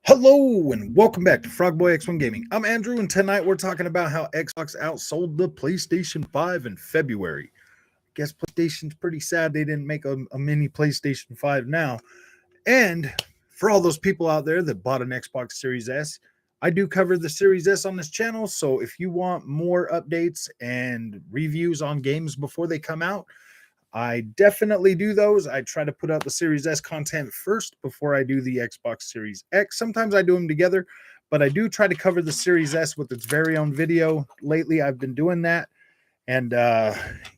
Hello and welcome back to Frogboy X1 Gaming. I'm Andrew, and tonight we're talking about how Xbox outsold the PlayStation 5 in February. Guess PlayStation's pretty sad they didn't make a mini PlayStation 5 now. And for all those people out there that bought an Xbox Series S, I do cover the Series S on this channel. So if you want more updates and reviews on games before they come out, I definitely do those. I try to put out the Series S content first before I do the Xbox Series X. Sometimes I do them together, but I do try to cover the Series S with its very own video. Lately, I've been doing that. And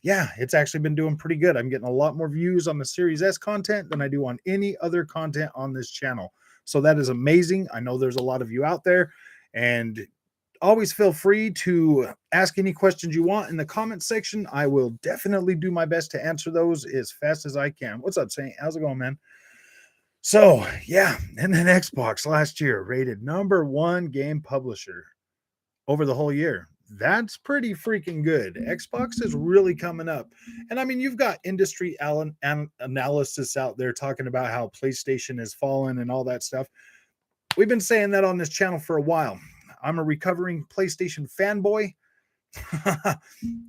yeah, it's actually been doing pretty good. I'm getting a lot more views on the Series S content than I do on any other content on this channel. So that is amazing. I know there's a lot of you out there. And always feel free to ask any questions you want in the comment section. I will definitely do my best to answer those as fast as I can. What's up, Saint? How's it going, man? So, yeah, and then Xbox last year rated #1 game publisher over the whole year. That's pretty freaking good. Xbox is really coming up. And I mean, you've got industry analysis out there talking about how PlayStation has fallen and all that stuff. We've been saying that on this channel for a while. I'm a recovering PlayStation fanboy.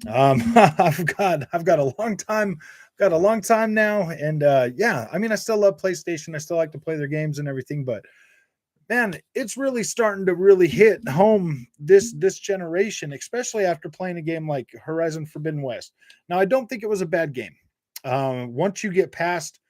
I've got a long time now, and yeah, I mean, I still love PlayStation. I still like to play their games and everything, but man, it's really starting to really hit home this generation, especially after playing a game like Horizon Forbidden West. Now, I don't think it was a bad game. Once you get past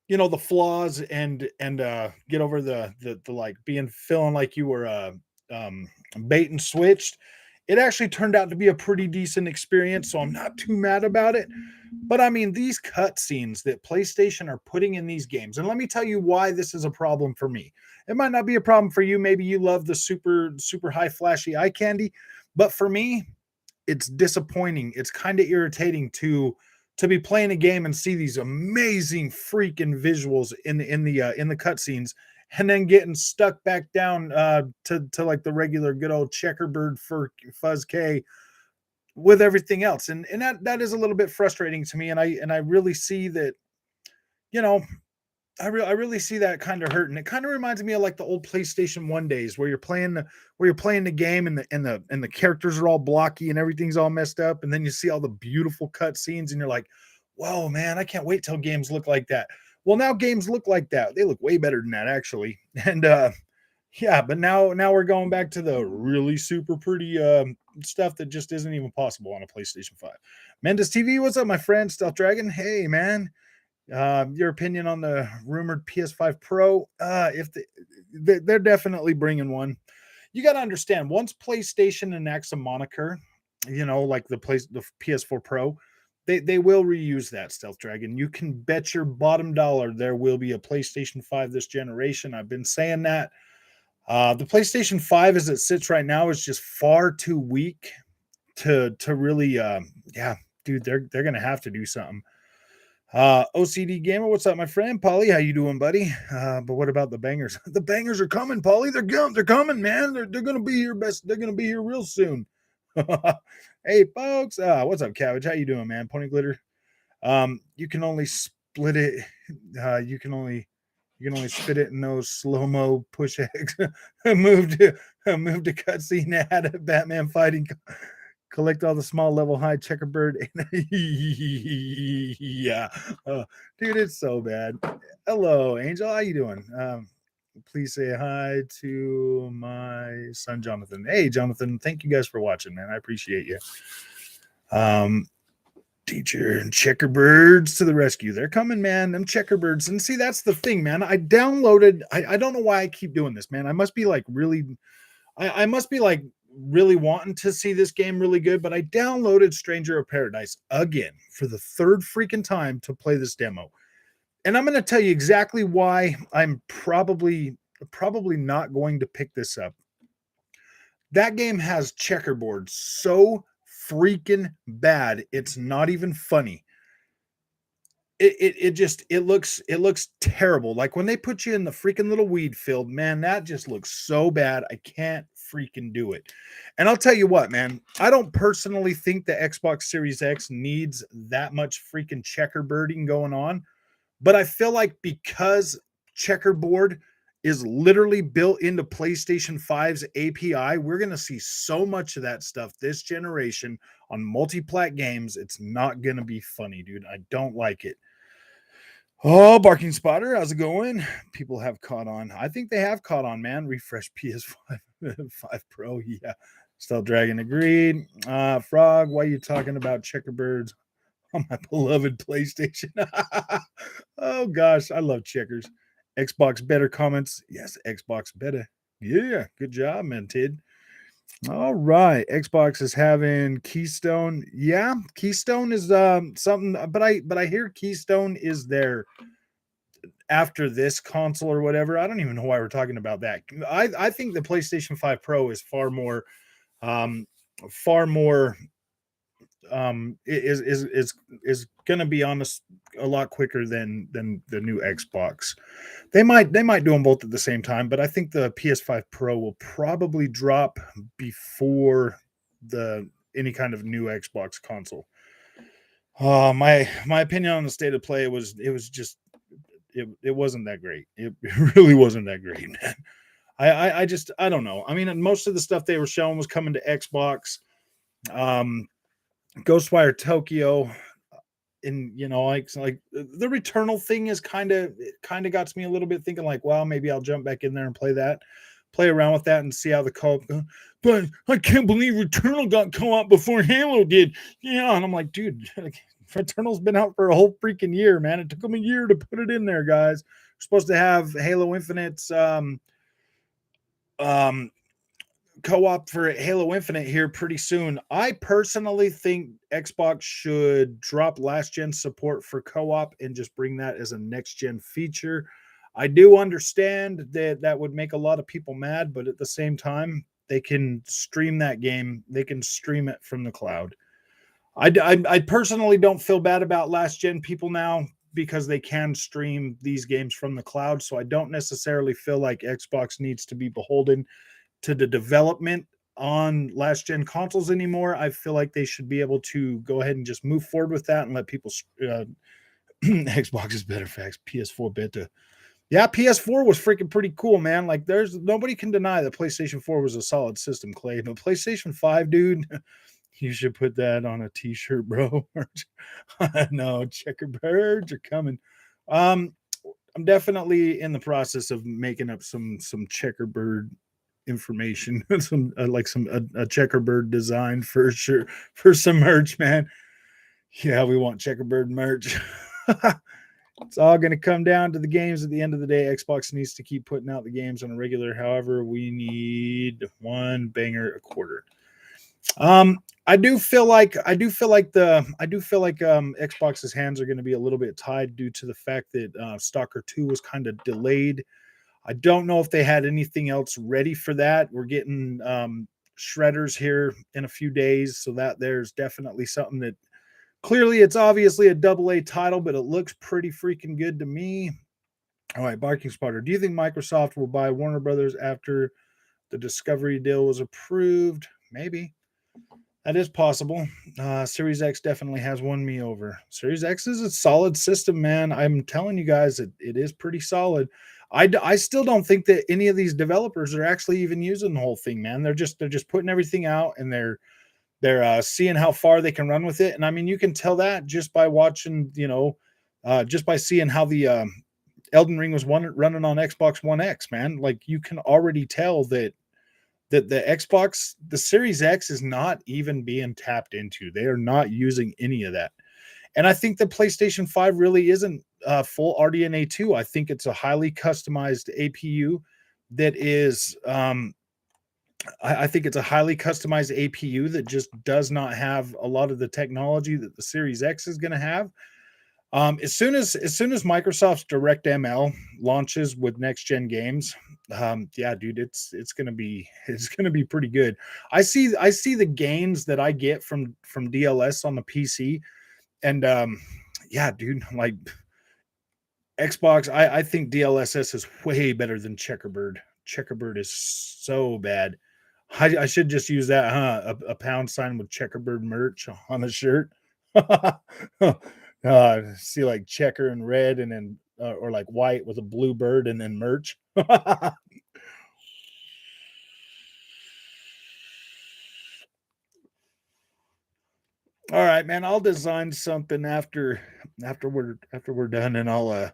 the flaws and get over the like being feeling like you were um bait and switched, it actually turned out to be a pretty decent experience, so I'm not too mad about it. But I mean, these cutscenes that PlayStation are putting in these games, and let me tell you why this is a problem for me. It might not be a problem for you. Maybe you love the super high flashy eye candy, but for me, it's disappointing. It's kind of irritating to be playing a game and see these amazing freaking visuals in the cutscenes, and then getting stuck back down to like the regular good old checkerbird for fuzz K with everything else, and that is a little bit frustrating to me, and I really see that, you know. I really see that kind of hurting. It kind of reminds me of like the old PlayStation 1 days where you're playing the game and the characters are all blocky and everything's all messed up, and then you see all the beautiful cutscenes and you're like, "Whoa, man, I can't wait till games look like that." Well, now games look like that. They look way better than that actually. And yeah, but now we're going back to the really super pretty stuff that just isn't even possible on a PlayStation 5. Mendes TV, what's up, my friend? Stealth Dragon, hey man. Your opinion on the rumored PS5 Pro? If they're definitely bringing one. You got to understand, once PlayStation enacts a moniker, like the PS4 Pro, they will reuse that. Stealth Dragon. You can bet your bottom dollar there will be a PlayStation 5 this generation. I've been saying that. The PlayStation 5 as it sits right now is just far too weak to really yeah, dude, they're gonna have to do something. OCD Gamer, what's up, my friend? Polly, how you doing, buddy? But what about the bangers? The bangers are coming, Polly. They're coming, man. They're gonna be here they're gonna be here real soon. Hey folks, what's up, Cabbage? How you doing, man? Pony Glitter. You can only split it, you can only spit it in those slow-mo push eggs. moved to moved to cutscene ad of Batman fighting. Collect all the small level high checkerbird. Yeah, dude, it's so bad. Hello, Angel. How you doing? Please say hi to my son Jonathan. Hey, Jonathan. Thank you guys for watching, man. I appreciate you. Teacher and checkerbirds to the rescue. They're coming, man. Them checkerbirds. And see, that's the thing, man. I downloaded. I don't know why I keep doing this, man. I must be like really. I must be like really wanting to see this game really good, but I downloaded Stranger of Paradise again for the third freaking time to play this demo. And I'm going to tell you exactly why I'm probably not going to pick this up. That game has checkerboard so freaking bad. It's not even funny. It looks terrible. Like when they put you in the freaking little weed field, man, that just looks so bad. I can't freaking do it. And I'll tell you what, man, I don't personally think the Xbox Series X needs that much freaking checkerbirding going on, but I feel like because checkerboard is literally built into PlayStation 5's API. We're going to see so much of that stuff this generation on multi-plat games. It's not going to be funny, dude. I don't like it. Oh, Barking Spotter, how's it going? People have caught on. I think they have caught on, man. Refresh PS5 5 Pro. Yeah. Still Dragon agreed. Frog, why are you talking about checkerbirds on my beloved PlayStation? Oh gosh, I love checkers. Xbox better comments. Yes, Xbox better. Yeah, good job, man, Tid. All right, Xbox is having Keystone. Yeah, Keystone is something, but I hear Keystone is there after this console or whatever. I don't even know why we're talking about that. I think the PlayStation 5 Pro is um far more is going to be honest a lot quicker than the new Xbox. They might do them both at the same time, but I think the PS5 Pro will probably drop before the any kind of new Xbox console. My opinion on the state of play was it wasn't that great. It really wasn't that great, man. I just I don't know. I mean, most of the stuff they were showing was coming to Xbox. Um, Ghostwire Tokyo, and like the Returnal thing is kind of got me a little bit thinking like, well, maybe I'll jump back in there and play around with that and see how the co-op goes. But I can't believe Returnal got co-op before Halo did. Yeah, and I'm like, dude, Returnal's been out for a whole freaking year, man. It took them a year to put it in there, guys. We're supposed to have Halo Infinite's um co-op for Halo Infinite here pretty soon. I personally think Xbox should drop last gen support for co-op and just bring that as a next gen feature. I do understand that that would make a lot of people mad, but at the same time, they can stream that game. They can stream it from the cloud. I personally don't feel bad about last gen people now because they can stream these games from the cloud. So I don't necessarily feel like Xbox needs to be beholden to the development on last gen consoles anymore. I feel like they should be able to go ahead and just move forward with that and let people. Xbox is better facts. PS4 better. Yeah, PS4 was freaking pretty cool, man. Like, there's nobody can deny that PlayStation 4 was a solid system, Clay. But PlayStation 5, dude, you should put that on a t-shirt, bro. No, checkerbirds are coming. Um, I'm definitely in the process of making up some checkerbird information, some like some a checkerbird design for sure for some merch, man. Yeah, we want checkerbird merch. It's all going to come down to the games at the end of the day. Xbox needs to keep putting out the games on a regular. However, we need one banger a quarter. I do feel like Xbox's hands are going to be a little bit tied due to the fact that Stalker 2 was kind of delayed. I don't know if they had anything else ready for that. We're getting shredders here in a few days, so that there's definitely something that clearly it's obviously a double A title, but it looks pretty freaking good to me. All right, Barking Spotter. Do you think Microsoft will buy Warner Brothers after the Discovery deal was approved? Maybe. That is possible. Series X definitely has won me over. Series X is a solid system, man. I'm telling you guys, it is pretty solid. I still don't think that any of these developers are actually even using the whole thing, man. They're just putting everything out and they're seeing how far they can run with it. And I mean, you can tell that just by watching, just by seeing how the Elden Ring was running on Xbox One X, man. Like you can already tell that the Xbox, the Series X is not even being tapped into. They are not using any of that. And I think the PlayStation 5 really isn't full RDNA 2. I think it's a highly customized APU that is, I think it's a highly customized APU that just does not have a lot of the technology that the Series X is going to have. As soon as Microsoft's DirectML launches with next gen games, yeah, dude, it's gonna be pretty good. I see the gains that I get from DLS on the PC, and yeah, dude, like Xbox, I think DLSS is way better than Checkerbird. Checkerbird is so bad. I should just use that, huh? A pound sign with Checkerbird merch on a shirt. See like checker and red, and then or like white with a blue bird, and then merch. All right, man. I'll design something after we're done, and I'll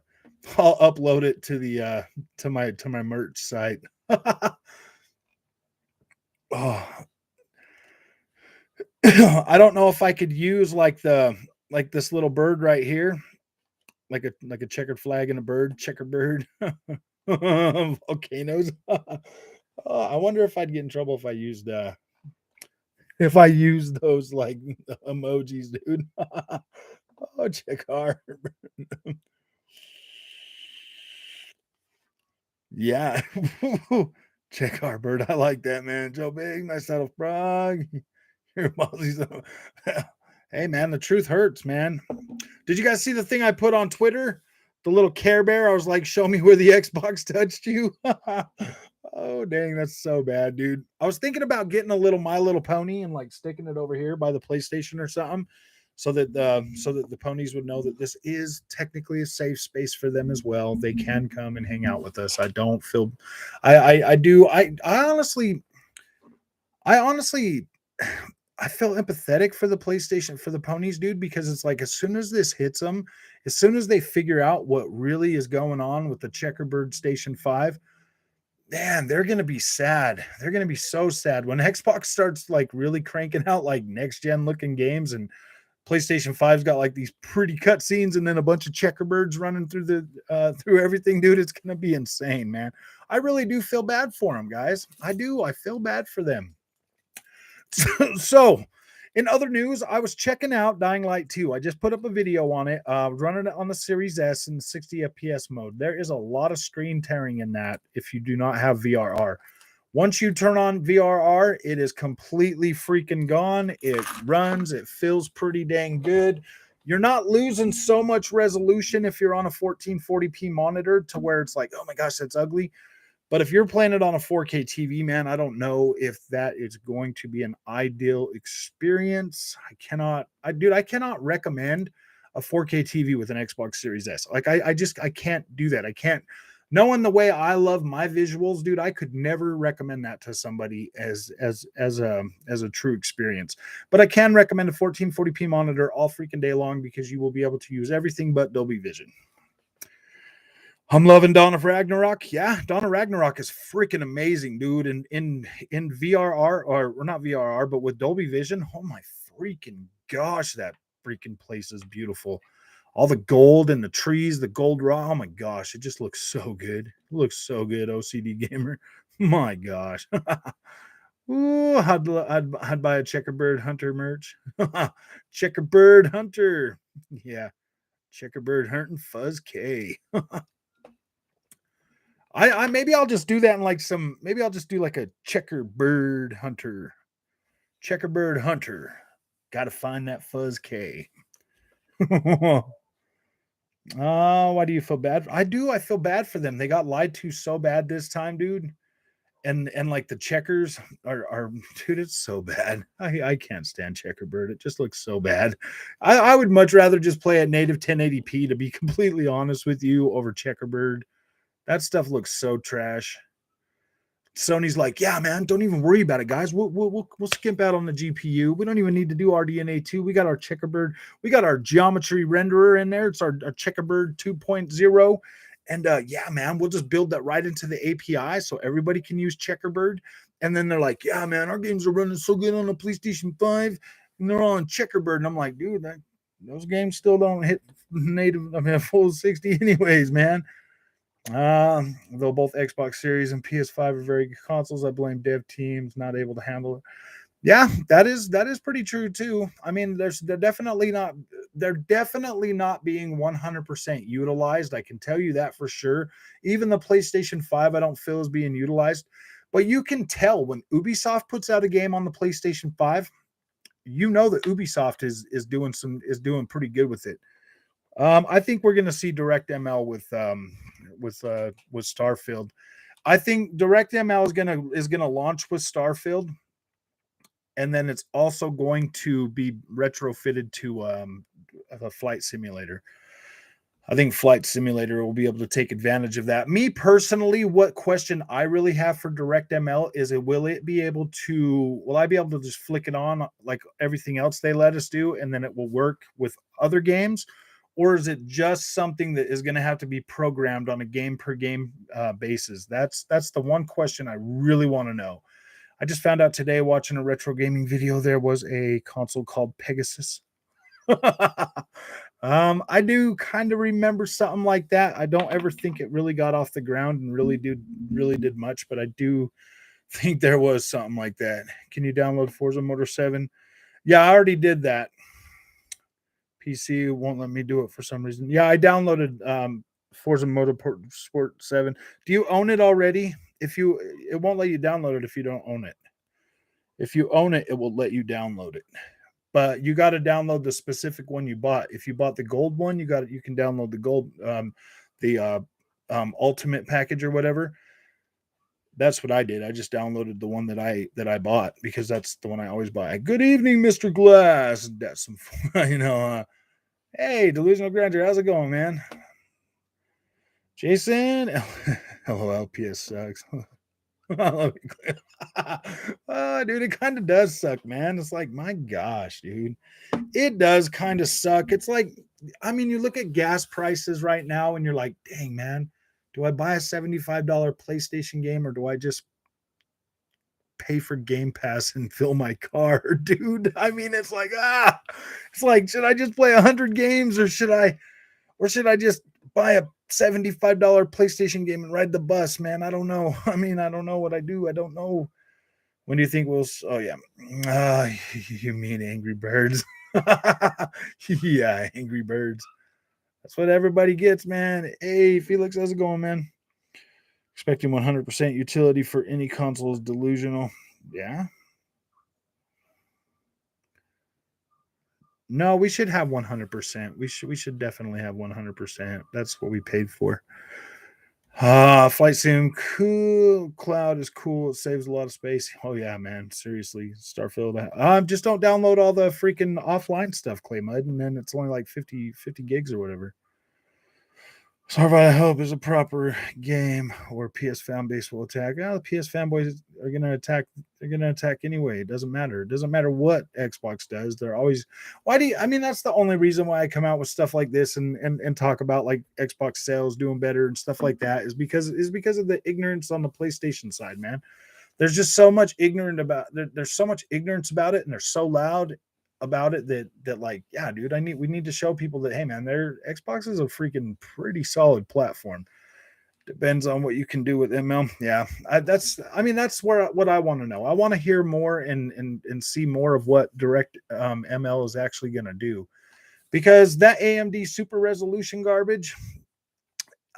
upload it to the to my merch site. Oh, I don't know if I could use like this little bird right here, like a checkered flag and a bird, checkered bird, volcanoes. I wonder if I'd get in trouble if I used those like emojis, dude. Oh, check our yeah. Check our bird. I like that, man. Joe Big, nice little frog. Your Mozzie's hey man, the truth hurts, man. Did you guys see the thing I put on Twitter? The little Care Bear. I was like, show me where the Xbox touched you. Oh dang, that's so bad, dude. I was thinking about getting a little My Little Pony and like sticking it over here by the PlayStation or something, so that the ponies would know that this is technically a safe space for them as well. They can come and hang out with us. I don't feel, I do, I honestly I feel empathetic for the PlayStation for the ponies, dude, because it's like as soon as this hits them, as soon as they figure out what really is going on with the Checkerbird Station 5, man, they're gonna be sad. They're gonna be so sad when Xbox starts like really cranking out like next gen looking games and PlayStation 5's got like these pretty cut scenes and then a bunch of checkerbirds running through the through everything, dude. It's gonna be insane, man. I really do feel bad for them, guys. I do. I feel bad for them. So, in other news, I was checking out Dying Light 2. I just put up a video on it, running it on the Series S in 60 FPS mode. There is a lot of screen tearing in that if you do not have VRR. Once you turn on VRR, it is completely freaking gone. It runs, it feels pretty dang good. You're not losing so much resolution if you're on a 1440p monitor to where it's like, oh my gosh, that's ugly. But if you're playing it on a 4K TV, man, I don't know if that is going to be an ideal experience. I cannot recommend a 4K TV with an Xbox Series S. Like I can't do that. I can't knowing the way I love my visuals, dude, I could never recommend that to somebody as a true experience. But I can recommend a 1440p monitor all freaking day long because you will be able to use everything but Dolby Vision. I'm loving Dawn of Ragnarok. Yeah, Dawn of Ragnarok is freaking amazing, dude. And in VRR or not VRR, but with Dolby Vision, oh my freaking gosh, that freaking place is beautiful. All the gold and the trees, the gold raw. Oh my gosh, it just looks so good. It looks so good, OCD gamer. My gosh. Ooh, I'd buy a Checkerbird Hunter merch. Checkerbird Hunter. Yeah, Checkerbird hunting Fuzz K. I maybe I'll just do that in like some maybe I'll just do like a checkerbird hunter. Checkerbird hunter. Gotta find that Fuzz K. Oh, why do you feel bad? I do. I feel bad for them. They got lied to so bad this time, dude. And like the checkers are dude, it's so bad. I can't stand checkerbird. It just looks so bad. I would much rather just play at native 1080p to be completely honest with you over checkerbird. That stuff looks so trash. Sony's like, yeah, man, don't even worry about it, guys. We'll skimp out on the GPU. We don't even need to do RDNA 2. We got our checkerbird. We got our geometry renderer in there. It's our checkerbird 2.0. And yeah, man, we'll just build that right into the API so everybody can use checkerbird. And then they're like, yeah, man, our games are running so good on the PlayStation 5 and they're all on checkerbird. And I'm like, dude, those games still don't hit native, I mean, full 60 anyways, man. Though both Xbox Series and PS5 are very good consoles, I blame dev teams not able to handle it. Yeah, that is pretty true too. I mean, they're definitely not being 100% utilized. I can tell you that for sure. Even the PlayStation 5 I don't feel is being utilized. But you can tell when Ubisoft puts out a game on the PlayStation 5, you know that Ubisoft is doing pretty good with it. I think we're going to see DirectML with Starfield. I think DirectML is gonna launch with Starfield, and then it's also going to be retrofitted to a flight simulator. I think Flight Simulator will be able to take advantage of that. Me personally, what question I really have for DirectML is will it be able to, will I be able to just flick it on like everything else they let us do and then it will work with other games? Or is it just something that is going to have to be programmed on a game per game basis? That's the one question I really want to know. I just found out today watching a retro gaming video there was a console called Pegasus. I do kind of remember something like that. I don't ever think it really got off the ground and really did much, but I do think there was something like that. Can you download Forza Motor 7? Yeah, I already did that. PC won't let me do it for some reason. Yeah, I downloaded Forza Motorsport 7. Do you own it already? It won't let you download it if you don't own it. If you own it, it will let you download it. But you got to download the specific one you bought. If you bought the gold one, you can download the gold, the ultimate package or whatever. That's what I did. I just downloaded the one that I bought because that's the one I always buy. Good evening, Mr. Glass. That's some, hey, delusional grandeur, how's it going, man? Jason, LOL, PS sucks. Oh, dude, it kind of does suck, man. It's like, my gosh, dude. It does kind of suck. It's like, I mean, you look at gas prices right now and you're like, dang, man, do I buy a $75 PlayStation game or do I just pay for Game Pass and fill my car, dude? I mean, it's like, should I just play 100 games or should I just buy a $75 PlayStation game and ride the bus, man? I don't know. I mean, I don't know what I do. I don't know. When do you think we'll? Oh yeah, you mean Angry Birds? Yeah, Angry Birds. That's what everybody gets, man. Hey, Felix, how's it going, man? Expecting 100% utility for any console is delusional. Yeah. No, we should have 100%. We should definitely have 100%. That's what we paid for. Flight Sim cool. Cloud is cool. It saves a lot of space. Oh yeah, man. Seriously, Starfield. Just don't download all the freaking offline stuff, Clay Mud, and then it's only like 50 gigs or whatever. Survival I hope is a proper game or PS fan base will attack. Oh, the PS fanboys are gonna attack. They're gonna attack anyway. It doesn't matter. It doesn't matter what Xbox does. They're always. Why do you? I mean, that's the only reason why I come out with stuff like this and talk about like Xbox sales doing better and stuff like that is because of the ignorance on the PlayStation side, man. There's just so much there's so much ignorance about it, and they're so loud about it that like, yeah, dude, we need to show people that, hey man, their Xbox is a freaking pretty solid platform. Depends on what you can do with ML. Yeah, that's where what I want to know. I want to hear more and see more of what direct ML is actually going to do, because that AMD super resolution garbage,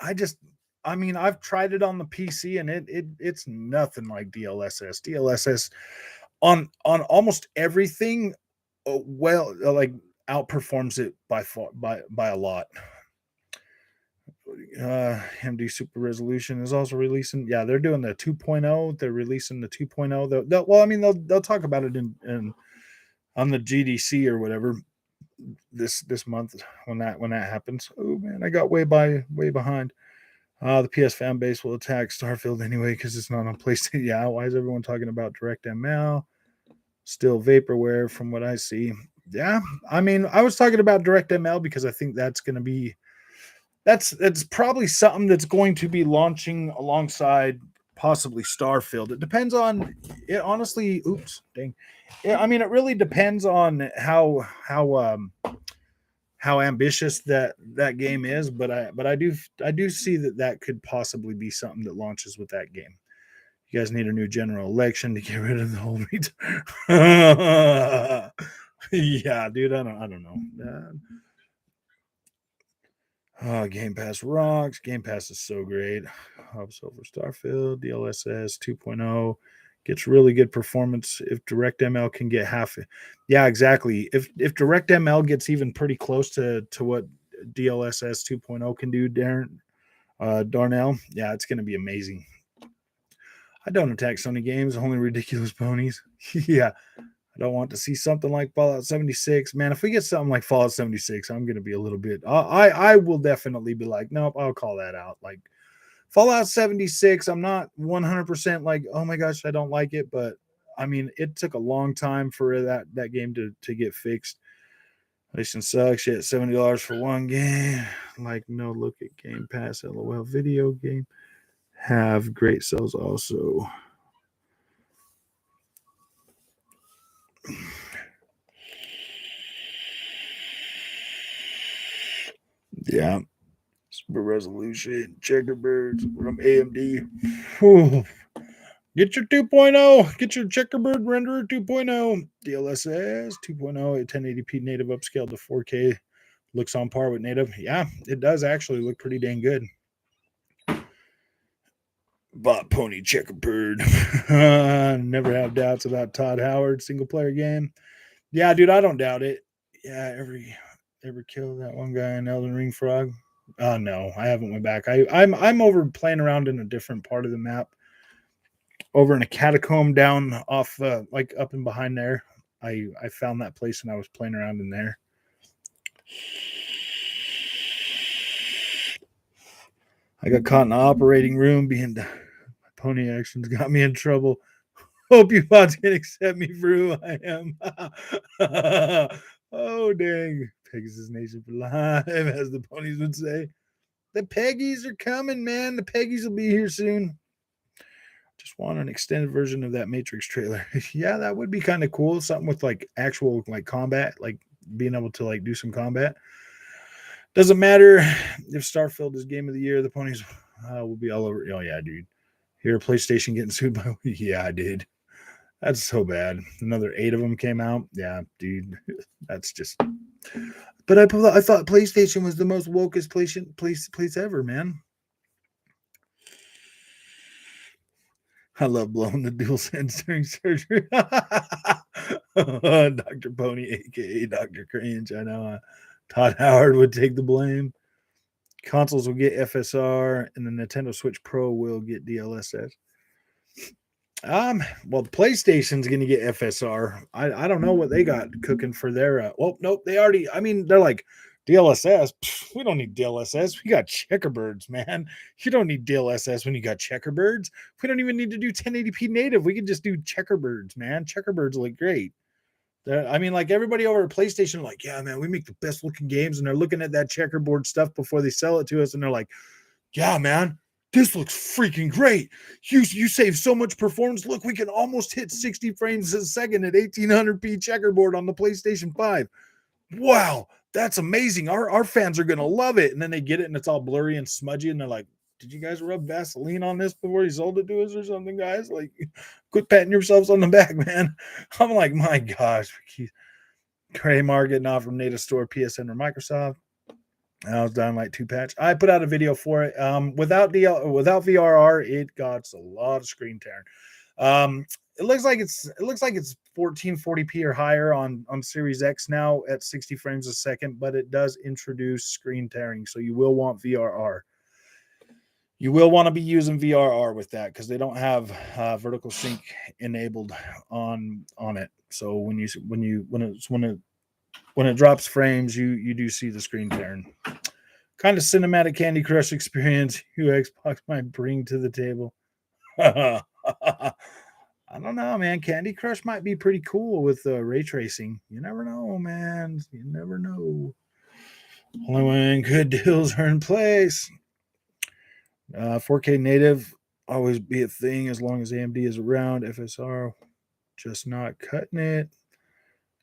I just I mean, I've tried it on the PC and it's nothing like DLSS. DLSS on almost everything, like outperforms it by a lot. MD Super Resolution is also releasing. Yeah, they're doing the 2.0. They're releasing the 2.0. Well, I mean, they'll talk about it in on the GDC or whatever this month when that happens. Oh man, I got way behind. The PS fan base will attack Starfield anyway because it's not on PlayStation. Yeah, why is everyone talking about DirectML? Still vaporware from what I see. Yeah, I mean, I was talking about DirectML because I think that's going to be that's probably something that's going to be launching alongside possibly Starfield. It depends on it. Honestly, oops, dang. Yeah, I mean, it really depends on how ambitious that game is, but I do see that could possibly be something that launches with that game. You guys need a new general election to get rid of the whole yeah, dude, I don't know. Game Pass rocks. Game Pass is so great. Hops over Starfield, DLSS 2.0 gets really good performance if DirectML can get half it. Yeah, exactly. If DirectML gets even pretty close to what DLSS 2.0 can do, Darnell, yeah, it's going to be amazing. I don't attack Sony games, only ridiculous ponies. Yeah, I don't want to see something like Fallout 76. Man, if we get something like Fallout 76, I'm going to be a little bit, I will definitely be like, nope, I'll call that out. Like Fallout 76, I'm not 100% like, oh my gosh, I don't like it. But I mean, it took a long time for that game to get fixed. PlayStation sucks. Yet $70 for one game. Like, no, look at Game Pass. LOL. Video game have great sales also. Yeah. Super resolution. Checkerbirds from AMD. Whew. Get your 2.0. Get your checkerboard renderer 2.0. DLSS 2.0 at 1080p native upscaled to 4K. Looks on par with native. Yeah, it does actually look pretty dang good. Bot Pony Checkerbird. Never have doubts about Todd Howard single player game. Yeah, dude, I don't doubt it. Yeah, ever kill that one guy in Elden Ring Frog? No, I haven't went back. I'm over playing around in a different part of the map, over in a catacomb down off like up and behind there. I found that place and I was playing around in there. I got caught in the operating room being my pony actions got me in trouble. Hope you bots can accept me for who I am. Oh dang. Pegasus Nation for life, as the ponies would say. The Peggies are coming, man. The Peggies will be here soon. Just want an extended version of that Matrix trailer. Yeah, that would be kind of cool. Something with like actual like combat, like being able to like do some combat. Doesn't matter if Starfield is game of the year, the ponies will be all over. Oh yeah, dude. Here, PlayStation getting sued by. Yeah, I did. That's so bad. Another 8 of them came out. Yeah, dude. That's just. But I thought PlayStation was the most wokest place ever, man. I love blowing the dual sense during surgery. Dr. Pony, aka Dr. Cringe. I know Todd Howard would take the blame. Consoles will get FSR, and the Nintendo Switch Pro will get DLSS. Well, the PlayStation's going to get FSR. I don't know what they got cooking for their. Well, nope, they already. I mean, they're like DLSS. Pff, we don't need DLSS. We got checkerbirds, man. You don't need DLSS when you got checkerbirds. We don't even need to do 1080p native. We can just do checkerbirds, man. Checkerbirds look great. I mean, like everybody over at PlayStation, like, yeah, man, we make the best looking games, and they're looking at that checkerboard stuff before they sell it to us, and they're like, yeah, man, this looks freaking great. You save so much performance. Look, we can almost hit 60 frames a second at 1800p checkerboard on the PlayStation 5. Wow, that's amazing. Our fans are gonna love it. And then they get it and it's all blurry and smudgy, and they're like, did you guys rub Vaseline on this before you sold it to us or something, guys? Like, quit patting yourselves on the back, man. I'm like, my gosh. Kramer getting off from Native Store, PSN, or Microsoft. I was down like 2 patch. I put out a video for it. Without VRR, it got a lot of screen tearing. It looks like it's 1440p or higher on Series X now at 60 frames a second, but it does introduce screen tearing, so you will want VRR. You will want to be using VRR with that because they don't have vertical sync enabled on it. So when it drops frames, you do see the screen tearing. Kind of cinematic Candy Crush experience you Xbox might bring to the table. I don't know, man. Candy Crush might be pretty cool with ray tracing. You never know, man. You never know. Only when good deals are in place. 4K native always be a thing as long as AMD is around. FSR just not cutting it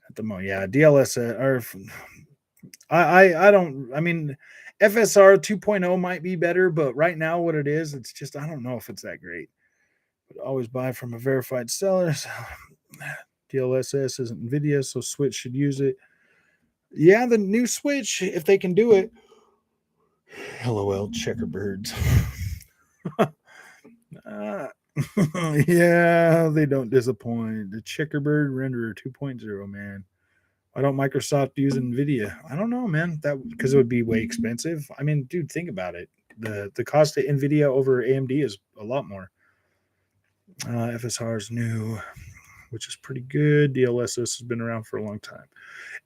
at the moment. Yeah, DLS or I don't. I mean, FSR 2.0 might be better, but right now what it is, it's just I don't know if it's that great. But always buy from a verified seller. DLSS isn't NVIDIA, so Switch should use it. Yeah, the new Switch, if they can do it. LOL, checkerbirds. Yeah, they don't disappoint. The checkerbird renderer 2.0, man. Why don't Microsoft use NVIDIA? I don't know, man. That because it would be way expensive. I mean, dude, think about it. The cost of NVIDIA over AMD is a lot more. FSR is new. which is pretty good. DLSS has been around for a long time.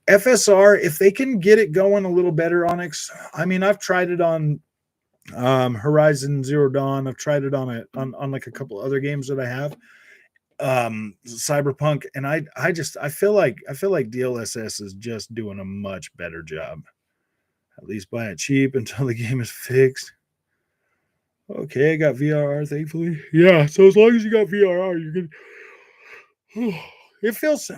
FSR, if they can get it going a little better, Onyx. I mean, I've tried it on Horizon Zero Dawn. I've tried it on like a couple other games that I have. Cyberpunk, and I feel like DLSS is just doing a much better job. At least buy it cheap until the game is fixed. Okay, I got VRR, thankfully. Yeah, so as long as you got VRR, you're good. It feels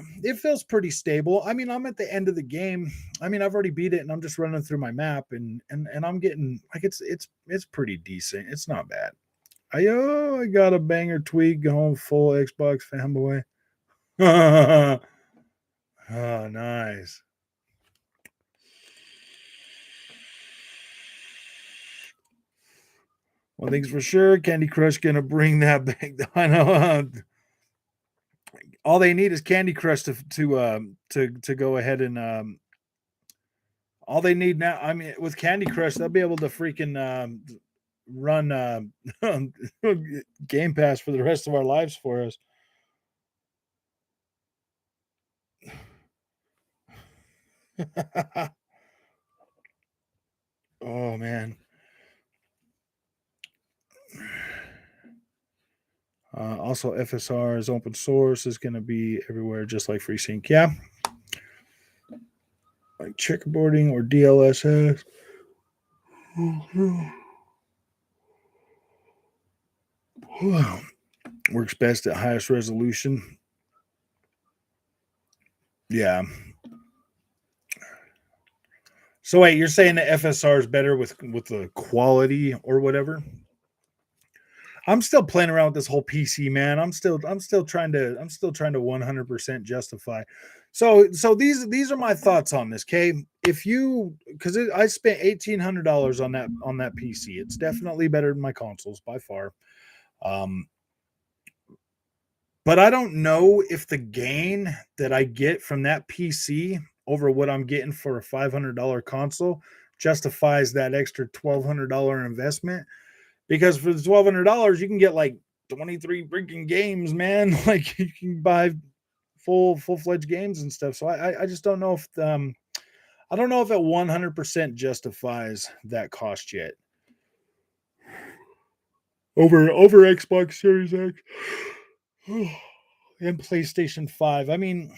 pretty stable. I mean, I'm at the end of the game. I mean, I've already beat it, and I'm just running through my map, and I'm getting like it's pretty decent. It's not bad. I got a banger tweak going full Xbox fanboy. Oh, nice. One thing's for sure, Candy Crush gonna bring that back. I know. All they need is Candy Crush to go ahead and all they need now. I mean, with Candy Crush, they'll be able to freaking run Game Pass for the rest of our lives for us. Oh man. Also, FSR is open source, is going to be everywhere, just like FreeSync. Yeah. Like checkerboarding or DLSS. Works best at highest resolution. Yeah. So wait, you're saying the FSR is better with the quality or whatever? I'm still playing around with this whole PC, man. I'm still trying to 100% justify. So these are my thoughts on this. Okay, if you because I spent $1,800 on that PC, it's definitely better than my consoles by far. But I don't know if the gain that I get from that PC over what I'm getting for a $500 console justifies that extra $1,200 investment. Because for the $1,200, you can get like 23 freaking games, man. Like you can buy full-fledged games and stuff. So I just don't know if I don't know if it 100% justifies that cost yet. Over Xbox Series X and PlayStation 5. I mean,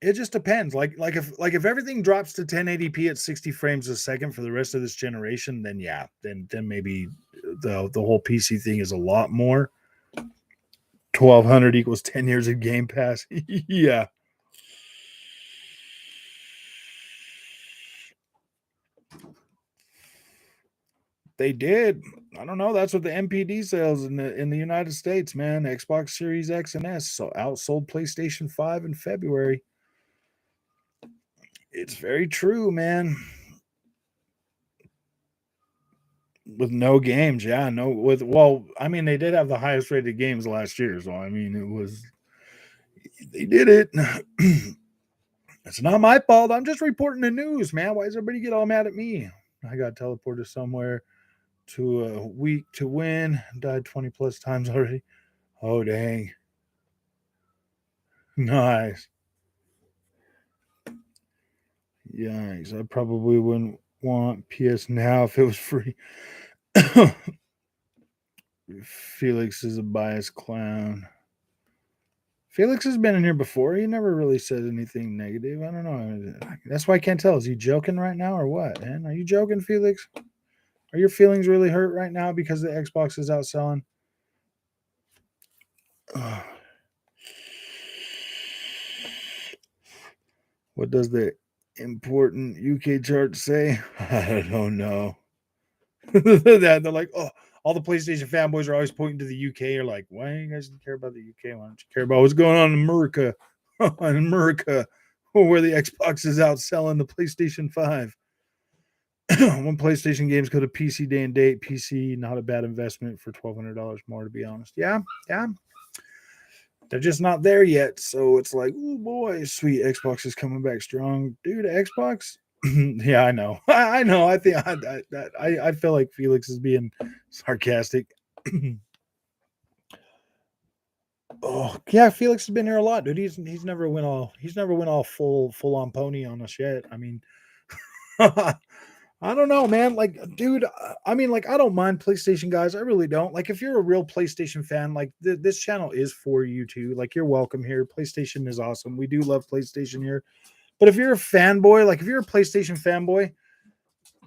it just depends. Like if everything drops to 1080p at 60 frames a second for the rest of this generation, then yeah, then maybe the whole PC thing is a lot more. 1,200 equals 10 years of Game Pass. Yeah. They did. I don't know. That's what the MPD sales in the United States, man. Xbox Series X and S so outsold PlayStation 5 in February. It's very true, man. With no games, yeah, no. I mean, they did have the highest rated games last year, so I mean, they did it. It's not my fault. I'm just reporting the news, man. Why does everybody get all mad at me? I got teleported somewhere to a week to win. Died 20 plus times already. Oh dang. Nice. Yikes. I probably wouldn't want PS Now if it was free. Felix is a biased clown. Felix has been in here before. He never really said anything negative. I don't know. That's why I can't tell. Is he joking right now or what, man? Are you joking, Felix? Are your feelings really hurt right now because the Xbox is outselling? What does the important UK chart say? I don't know. They're like, oh, all the PlayStation fanboys are always pointing to the UK. You're like, why do you guys care about the UK? Why don't you care about what's going on in America? In America, where the Xbox is outselling the PlayStation 5. When PlayStation games go to PC day and date, PC not a bad investment for $1,200 more, to be honest. Yeah. They're just not there yet. So it's like, oh boy, sweet, Xbox is coming back strong. Dude, Xbox. Yeah, I know. I know. I think I feel like Felix is being sarcastic. Oh yeah, Felix has been here a lot, dude. He's never went all full on pony on us yet. I mean, I don't know, man. Like, dude, I mean, like, I don't mind PlayStation guys. I really don't. Like, if you're a real PlayStation fan, like, this channel is for you too. Like, you're welcome here. PlayStation is awesome. We do love PlayStation here. But if you're a fanboy, like, if you're a PlayStation fanboy,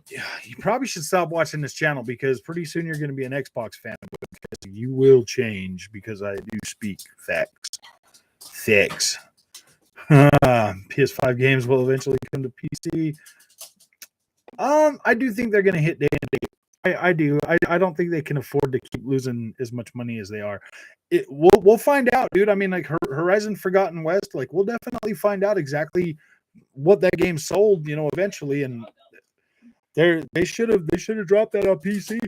yeah, you probably should stop watching this channel because pretty soon you're going to be an Xbox fan. Because you will change because I do speak facts. Facts. PS5 games will eventually come to PC. I do think they're going to hit day and date. I do. I don't think they can afford to keep losing as much money as they are. We'll find out, dude. I mean, like Horizon Forgotten West, like we'll definitely find out exactly what that game sold, eventually. And they should have dropped that on PC.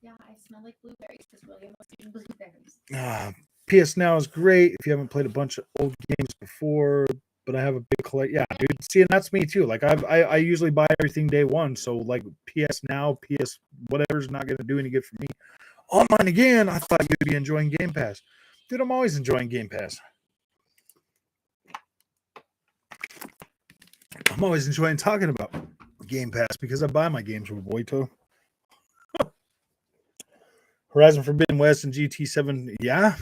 Yeah, I smell like blueberries because William was eating blueberries. PS Now is great if you haven't played a bunch of old games before. But I have a big collect. Yeah, dude. See, and that's me too. Like I usually buy everything day one. So like PS Now, PS whatever's not going to do any good for me. Online again. I thought you'd be enjoying Game Pass, dude. I'm always enjoying Game Pass. I'm always enjoying talking about Game Pass because I buy my games with Boito. Horizon Forbidden West and GT7. Yeah,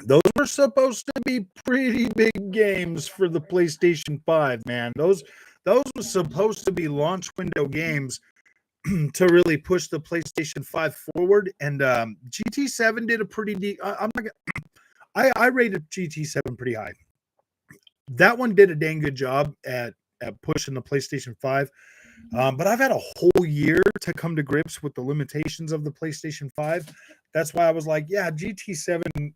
those were supposed to be pretty big games for the PlayStation 5, man. Those were supposed to be launch window games to really push the PlayStation 5 forward. And GT7 did a pretty I rated GT7 pretty high. That one did a dang good job at pushing the PlayStation 5. But I've had a whole year to come to grips with the limitations of the PlayStation 5. That's why I was like, yeah, GT7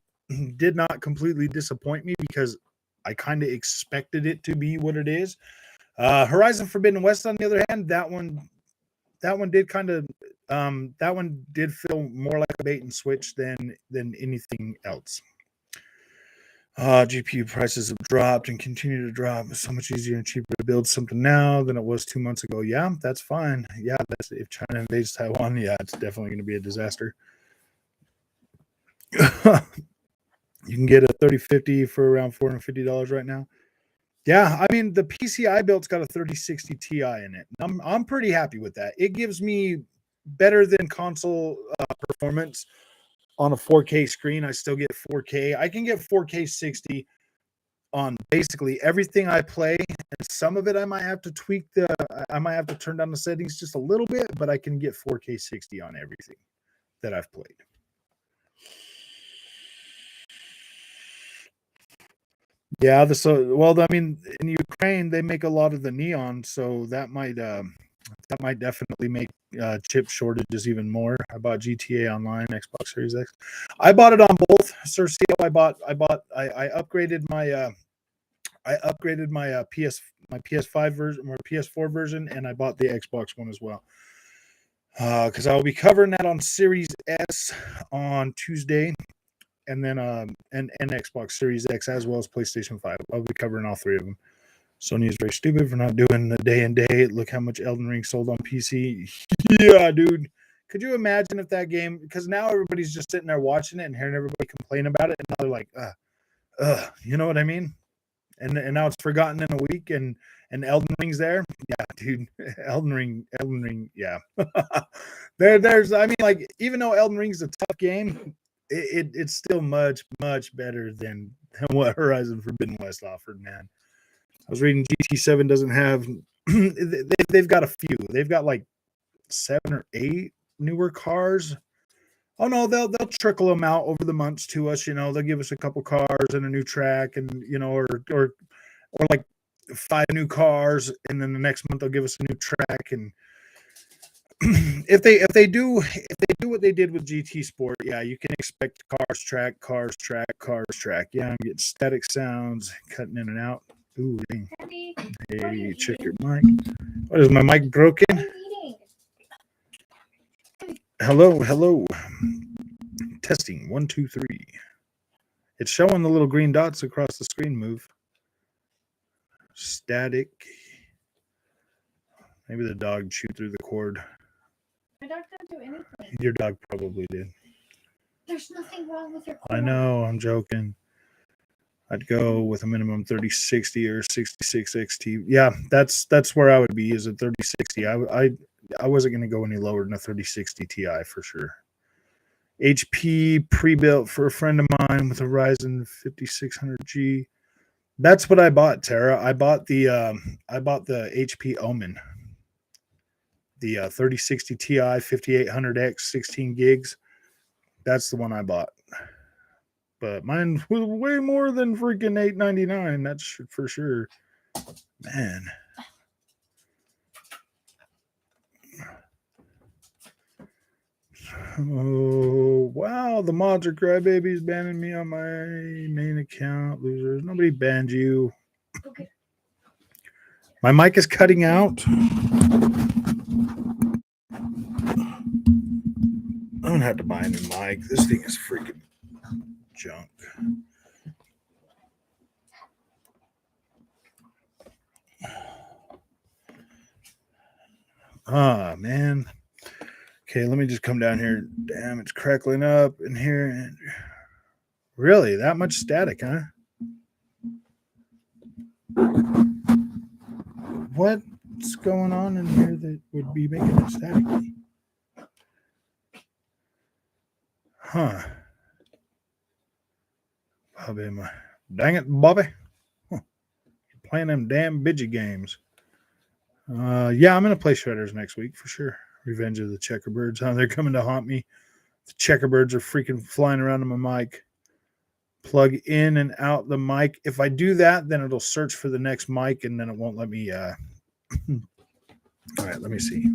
did not completely disappoint me because I kind of expected it to be what it is. Horizon Forbidden West, on the other hand, that one did kind of that one did feel more like a bait and switch than anything else. GPU prices have dropped and continue to drop. It's so much easier and cheaper to build something now than it was 2 months ago. Yeah, that's fine. Yeah, if China invades Taiwan, yeah, it's definitely going to be a disaster. You can get a 3050 for around $450 right now. Yeah, I mean the PCI build's got a 3060 Ti in it. I'm pretty happy with that. It gives me better than console performance on a 4K screen. I still get 4K. I can get 4K 60 on basically everything I play, and some of it I might have to tweak I might have to turn down the settings just a little bit, but I can get 4K 60 on everything that I've played. Yeah, I mean, in Ukraine they make a lot of the neon, so that might definitely make chip shortages even more. I bought GTA Online, Xbox Series X. I bought it on both. Sir CO, I upgraded my PS5 version or PS4 version, and I bought the Xbox one as well. Because I will be covering that on Series S on Tuesday, and then and Xbox Series X as well as PlayStation 5. I'll be covering all three of them. Sony is very stupid for not doing the day and date. Look how much Elden Ring sold on PC. Yeah, dude. Could you imagine if that game? Because now everybody's just sitting there watching it and hearing everybody complain about it, and now they're like, you know what I mean? And now it's forgotten in a week, and Elden Ring's there. Yeah, dude, Elden Ring. Yeah, there's. I mean, like, even though Elden Ring's a tough game, it's still much better than what Horizon Forbidden West offered. Man, I was reading GT7 doesn't have. They've got a few. They've got like 7 or 8 newer cars. Oh no, they'll trickle them out over the months to us. They'll give us a couple cars and a new track, and or like 5 new cars, and then the next month they'll give us a new track. And if they do what they did with GT Sport, yeah, you can expect cars track. Yeah, I'm getting static sounds cutting in and out. Ooh, dang. Hey, check your mic. What is my mic broken? Hello. Testing 1, 2, 3. It's showing the little green dots across the screen move. Static. Maybe the dog chewed through the cord. My dog didn't do anything. Your dog probably did. There's nothing wrong with your core. I know, I'm joking. I'd go with a minimum 3060 or 66 XT. Yeah, that's where I would be, is a 3060. I wasn't going to go any lower than a 3060 Ti for sure. HP pre-built for a friend of mine with a Ryzen 5600G. That's what I bought, Tara. I bought the HP Omen, the 3060 Ti 5800X 16 gigs. That's the one I bought. But mine was way more than freaking $899. That's for sure. Man. Oh, wow. The mods are crybabies banning me on my main account. Losers. Nobody banned you. Okay. My mic is cutting out. I'm going to have to buy a new mic. This thing is freaking junk. Ah, man. Okay, let me just come down here. Damn, it's crackling up in here. Really? That much static, huh? What's going on in here that would be making it staticky? Huh. Bobby, dang it, Bobby. Huh. You're playing them damn bidget games. Yeah, I'm going to play Shredders next week for sure. Revenge of the Checkerbirds. Huh? They're coming to haunt me. The Checkerbirds are freaking flying around on my mic. Plug in and out the mic. If I do that, then it'll search for the next mic and then it won't let me. All right, let me see.